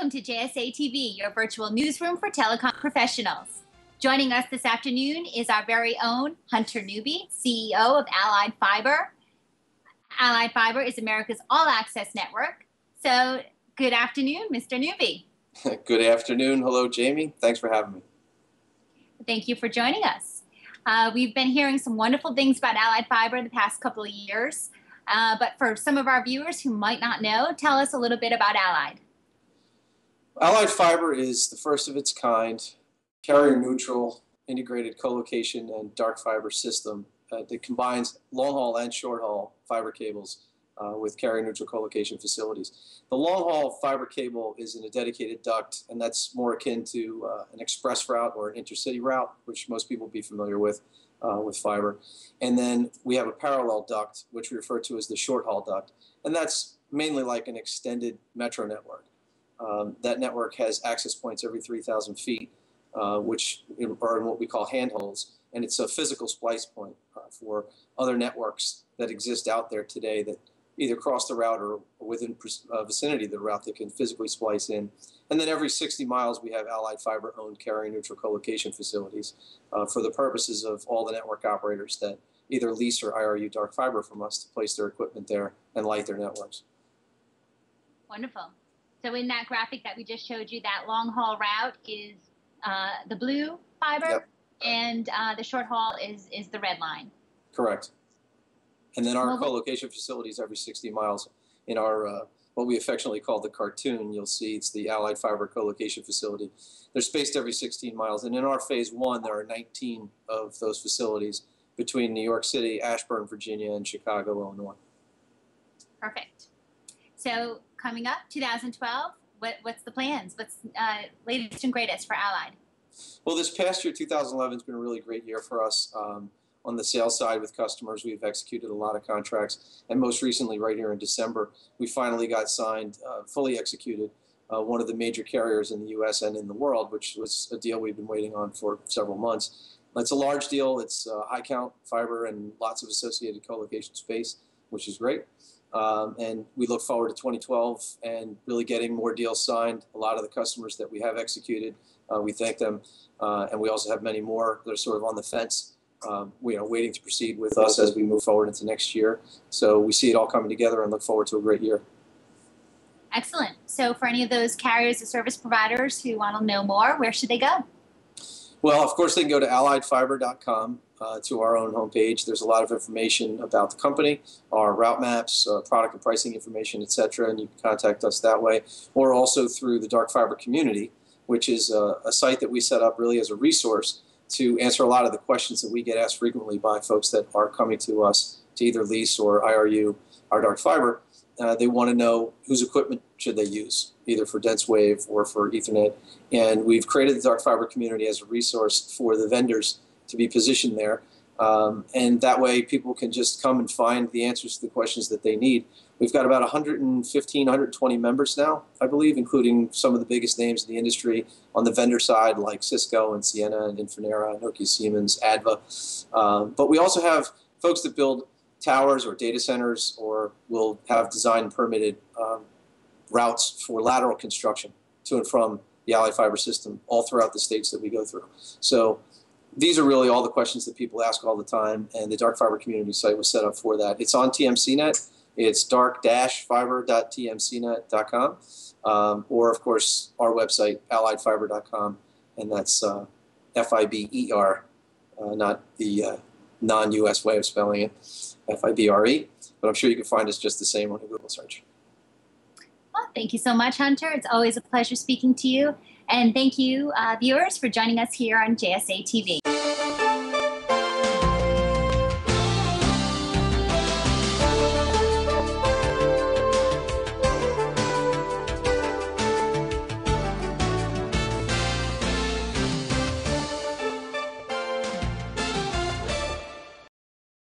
Welcome to JSA TV, your virtual newsroom for telecom professionals. Joining us this afternoon is our very own Hunter Newby, CEO of Allied Fiber. Allied Fiber is America's all-access network. So good afternoon, Mr. Newby. Good afternoon. Hello, Jamie. Thanks for having me. Thank you for joining us. We've been hearing some wonderful things about Allied Fiber the past couple of years. But for some of our viewers who might not know, tell us a little bit about Allied. Allied Fiber is the first of its kind, carrier-neutral, integrated co-location and dark fiber system that combines long-haul and short-haul fiber cables with carrier-neutral co-location facilities. The long-haul fiber cable is in a dedicated duct, and that's more akin to an express route or an intercity route, which most people will be familiar with fiber. And then we have a parallel duct, which we refer to as the short-haul duct, and that's mainly like an extended metro network. That network has access points every 3,000 feet, which are what we call handholds, and it's a physical splice point for other networks that exist out there today that either cross the route or within vicinity of the route that can physically splice in. And then every 60 miles we have Allied Fiber-owned carrier-neutral co-location facilities for the purposes of all the network operators that either lease or IRU dark fiber from us to place their equipment there and light their networks. Wonderful. So in that graphic that we just showed you, that long haul route is the blue fiber, yep. And the short haul is the red line. Correct. And then our co-location facilities every 60 miles in our, what we affectionately call the cartoon, you'll see it's the Allied Fiber co-location facility. They're spaced every 16 miles. And in our phase one, there are 19 of those facilities between New York City, Ashburn, Virginia, and Chicago, Illinois. Perfect. So coming up, 2012, what's the plans? What's latest and greatest for Allied? Well, this past year, 2011, has been a really great year for us. On the sales side with customers, we've executed a lot of contracts. And most recently, right here in December, we finally got signed, fully executed, one of the major carriers in the U.S. and in the world, which was a deal we've been waiting on for several months. It's a large deal. It's high count fiber and lots of associated co-location space, which is great. And we look forward to 2012 and really getting more deals signed. A lot of the customers that we have executed, we thank them. And we also have many more that are sort of on the fence, waiting to proceed with us as we move forward into next year. So we see it all coming together and look forward to a great year. Excellent. So for any of those carriers or service providers who want to know more, where should they go? Well, of course, they can go to alliedfiber.com to our own homepage. There's a lot of information about the company, our route maps, product and pricing information, etc., and you can contact us that way, or also through the Dark Fiber Community, which is a site that we set up really as a resource to answer a lot of the questions that we get asked frequently by folks that are coming to us to either lease or IRU our dark fiber. They want to know whose equipment should they use, either for dense wave or for Ethernet. And we've created the dark fiber community as a resource for the vendors to be positioned there. And that way people can just come and find the answers to the questions that they need. We've got about 115, 120 members now, I believe, including some of the biggest names in the industry on the vendor side, like Cisco and Ciena and Infinera, Nokia, Siemens, ADVA. But we also have folks that build towers or data centers or will have designed and permitted routes for lateral construction to and from the Allied Fiber system all throughout the states that we go through. So these are really all the questions that people ask all the time, and the Dark Fiber Community site was set up for that. It's on TMCnet. It's dark-fiber.tmcnet.com, or, of course, our website, alliedfiber.com, and that's F-I-B-E-R, not the non-U.S. way of spelling it, F-I-B-R-E, but I'm sure you can find us just the same on a Google search. Well, thank you so much, Hunter. It's always a pleasure speaking to you. And thank you, viewers, for joining us here on JSA TV.